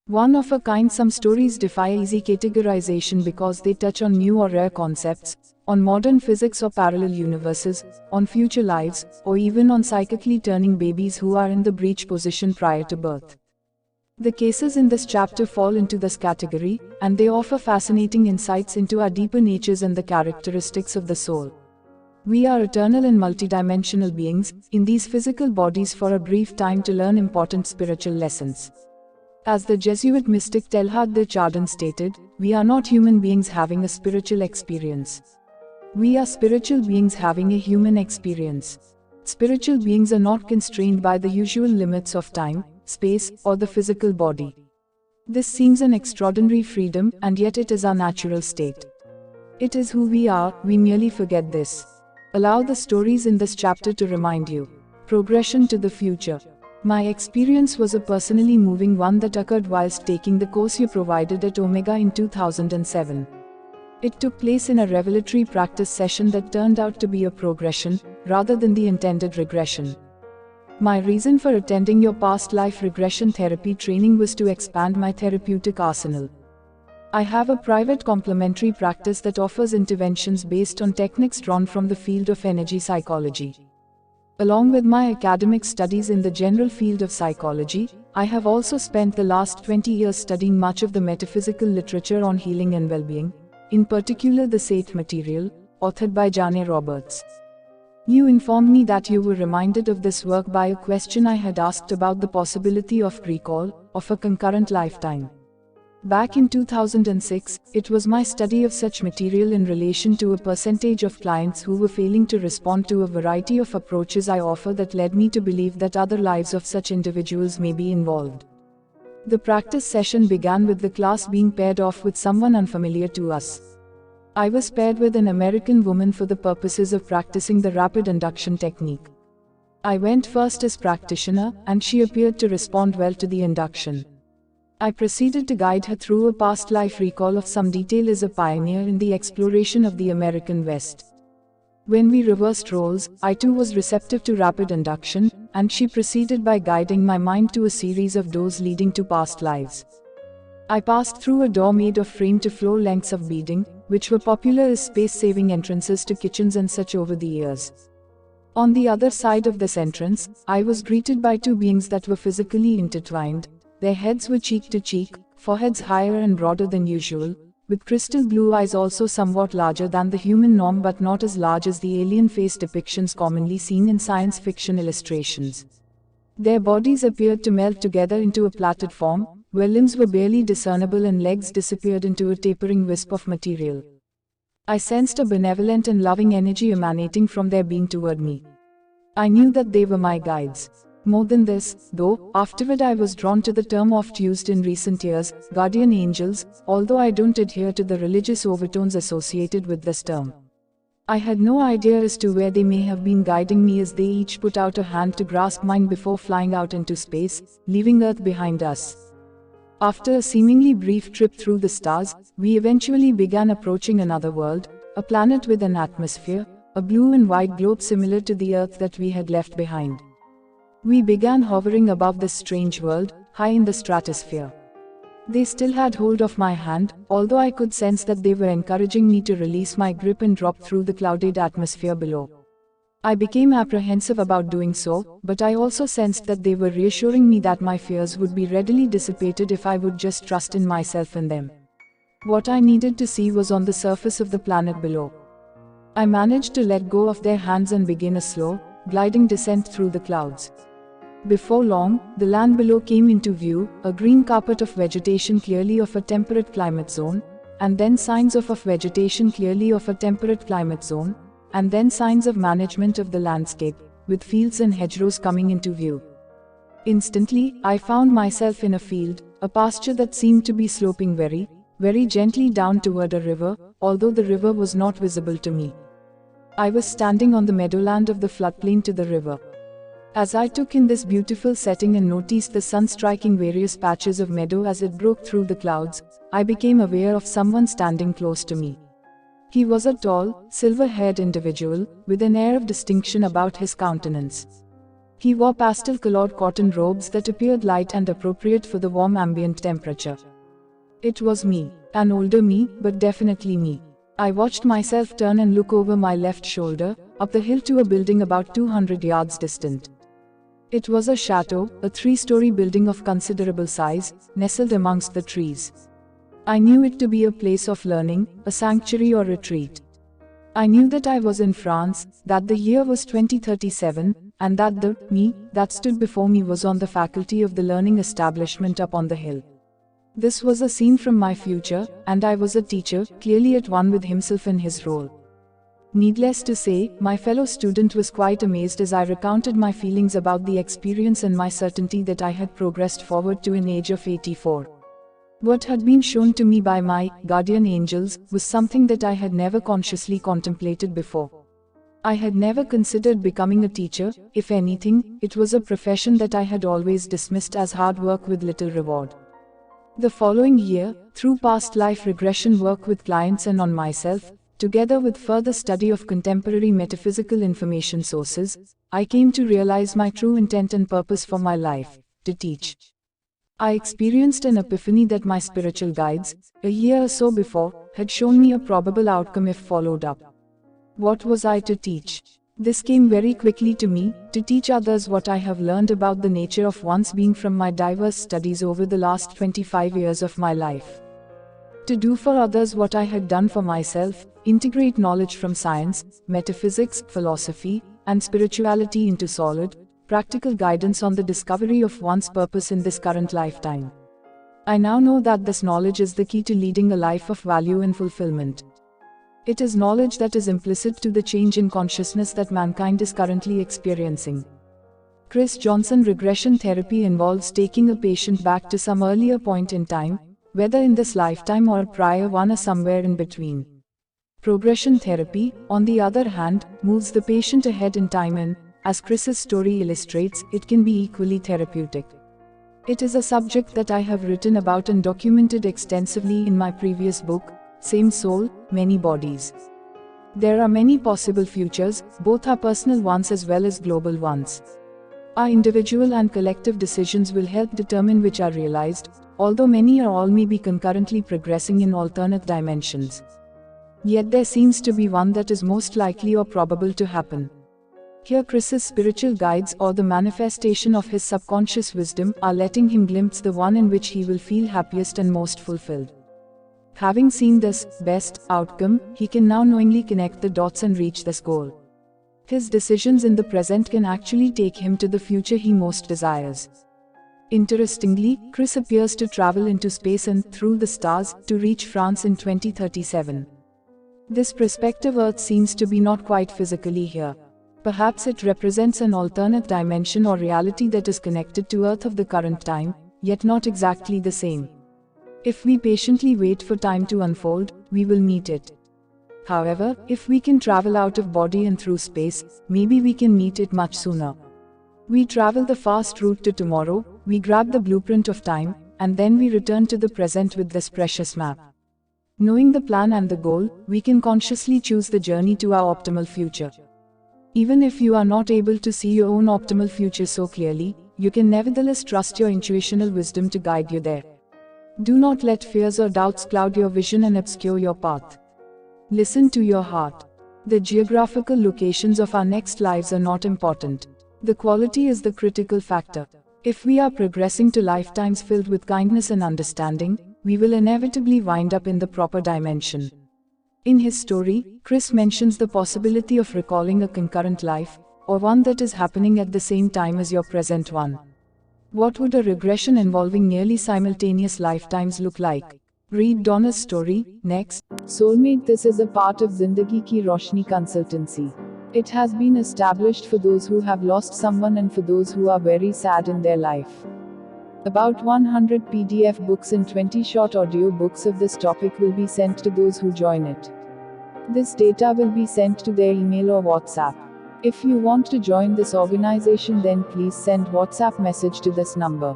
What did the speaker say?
One of a kind. Some stories defy easy categorization because they touch on new or rare concepts, on modern physics or parallel universes, on future lives, or even on psychically turning babies who are in the breech position prior to birth. The cases in this chapter fall into this category, and they offer fascinating insights into our deeper natures and the characteristics of the soul. We are eternal and multidimensional beings, in these physical bodies for a brief time to learn important spiritual lessons. As the Jesuit mystic Teilhard de Chardin stated, we are not human beings having a spiritual experience. We are spiritual beings having a human experience. Spiritual beings are not constrained by the usual limits of time, space, or the physical body. This seems an extraordinary freedom, and yet it is our natural state. It is who we are, we merely forget this. Allow the stories in this chapter to remind you. Progression to the future. My experience was a personally moving one that occurred whilst taking the course you provided at Omega in 2007. It took place in a revelatory practice session that turned out to be a progression, rather than the intended regression. My reason for attending your past life regression therapy training was to expand my therapeutic arsenal. I have a private complementary practice that offers interventions based on techniques drawn from the field of energy psychology. Along with my academic studies in the general field of psychology, I have also spent the last 20 years studying much of the metaphysical literature on healing and well-being, in particular the Saith material, authored by Jane Roberts. You informed me that you were reminded of this work by a question I had asked about the possibility of recall, of a concurrent lifetime. Back in 2006, it was my study of such material in relation to a percentage of clients who were failing to respond to a variety of approaches I offer that led me to believe that other lives of such individuals may be involved. The practice session began with the class being paired off with someone unfamiliar to us. I was paired with an American woman for the purposes of practicing the rapid induction technique. I went first as practitioner, and she appeared to respond well to the induction. I proceeded to guide her through a past life recall of some detail as a pioneer in the exploration of the American West. When we reversed roles, I too was receptive to rapid induction, and she proceeded by guiding my mind to a series of doors leading to past lives. I passed through a door made of frame-to-floor lengths of beading, which were popular as space-saving entrances to kitchens and such over the years. On the other side of this entrance, I was greeted by two beings that were physically intertwined. Their heads were cheek to cheek, foreheads higher and broader than usual, with crystal blue eyes also somewhat larger than the human norm but not as large as the alien face depictions commonly seen in science fiction illustrations. Their bodies appeared to melt together into a plaited form, where limbs were barely discernible and legs disappeared into a tapering wisp of material. I sensed a benevolent and loving energy emanating from their being toward me. I knew that they were my guides. More than this, though, afterward I was drawn to the term oft used in recent years, guardian angels, although I don't adhere to the religious overtones associated with this term. I had no idea as to where they may have been guiding me as they each put out a hand to grasp mine before flying out into space, leaving Earth behind us. After a seemingly brief trip through the stars, we eventually began approaching another world, a planet with an atmosphere, a blue and white globe similar to the Earth that we had left behind. We began hovering above this strange world, high in the stratosphere. They still had hold of my hand, although I could sense that they were encouraging me to release my grip and drop through the clouded atmosphere below. I became apprehensive about doing so, but I also sensed that they were reassuring me that my fears would be readily dissipated if I would just trust in myself and them. What I needed to see was on the surface of the planet below. I managed to let go of their hands and begin a slow, gliding descent through the clouds. Before long, the land below came into view, a green carpet of vegetation clearly of a temperate climate zone, and then signs of vegetation clearly of a temperate climate zone, and then signs of management of the landscape, with fields and hedgerows coming into view. Instantly, I found myself in a field, a pasture that seemed to be sloping very, very gently down toward a river, although the river was not visible to me. I was standing on the meadowland of the floodplain to the river. As I took in this beautiful setting and noticed the sun striking various patches of meadow as it broke through the clouds, I became aware of someone standing close to me. He was a tall, silver-haired individual, with an air of distinction about his countenance. He wore pastel-colored cotton robes that appeared light and appropriate for the warm ambient temperature. It was me, an older me, but definitely me. I watched myself turn and look over my left shoulder, up the hill to a building about 200 yards distant. It was a chateau, a 3-story building of considerable size, nestled amongst the trees. I knew it to be a place of learning, a sanctuary or retreat. I knew that I was in France, that the year was 2037, and that the me that stood before me was on the faculty of the learning establishment up on the hill. This was a scene from my future, and I was a teacher, clearly at one with himself and his role. Needless to say, my fellow student was quite amazed as I recounted my feelings about the experience and my certainty that I had progressed forward to an age of 84. What had been shown to me by my guardian angels was something that I had never consciously contemplated before. I had never considered becoming a teacher. If anything, it was a profession that I had always dismissed as hard work with little reward. The following year, through past life regression work with clients and on myself, together with further study of contemporary metaphysical information sources, I came to realize my true intent and purpose for my life: to teach. I experienced an epiphany that my spiritual guides, a year or so before, had shown me a probable outcome if followed up. What was I to teach? This came very quickly to me: to teach others what I have learned about the nature of one's being from my diverse studies over the last 25 years of my life. To do for others what I had done for myself, integrate knowledge from science, metaphysics, philosophy, and spirituality into solid, practical guidance on the discovery of one's purpose in this current lifetime. I now know that this knowledge is the key to leading a life of value and fulfillment. It is knowledge that is implicit to the change in consciousness that mankind is currently experiencing. Chris Johnson regression therapy involves taking a patient back to some earlier point in time, whether in this lifetime or a prior one or somewhere in between. Progression therapy, on the other hand, moves the patient ahead in time and, as Chris's story illustrates, it can be equally therapeutic. It is a subject that I have written about and documented extensively in my previous book, Same Soul, Many Bodies. There are many possible futures, both our personal ones as well as global ones. Our individual and collective decisions will help determine which are realized, although many or all may be concurrently progressing in alternate dimensions. Yet there seems to be one that is most likely or probable to happen. Here Chris's spiritual guides, or the manifestation of his subconscious wisdom, are letting him glimpse the one in which he will feel happiest and most fulfilled. Having seen this best outcome, he can now knowingly connect the dots and reach this goal. His decisions in the present can actually take him to the future he most desires. Interestingly, Chris appears to travel into space and through the stars to reach France in 2037. This prospective Earth seems to be not quite physically here. Perhaps it represents an alternate dimension or reality that is connected to Earth of the current time, yet not exactly the same. If we patiently wait for time to unfold, we will meet it. However, if we can travel out of body and through space, maybe we can meet it much sooner. We travel the fast route to tomorrow, we grab the blueprint of time, and then we return to the present with this precious map. Knowing the plan and the goal, we can consciously choose the journey to our optimal future. Even if you are not able to see your own optimal future so clearly, you can nevertheless trust your intuitional wisdom to guide you there. Do not let fears or doubts cloud your vision and obscure your path. Listen to your heart. The geographical locations of our next lives are not important. The quality is the critical factor. If we are progressing to lifetimes filled with kindness and understanding, we will inevitably wind up in the proper dimension. In his story, Chris mentions the possibility of recalling a concurrent life, or one that is happening at the same time as your present one. What would a regression involving nearly simultaneous lifetimes look like? Read Donna's story, next. Soulmate. This is a part of Zindagi Ki Roshni consultancy. It has been established for those who have lost someone and for those who are very sad in their life. About 100 PDF books and 20 short audio books of this topic will be sent to those who join it. This data will be sent to their email or WhatsApp. If you want to join this organization, then please send WhatsApp message to this number.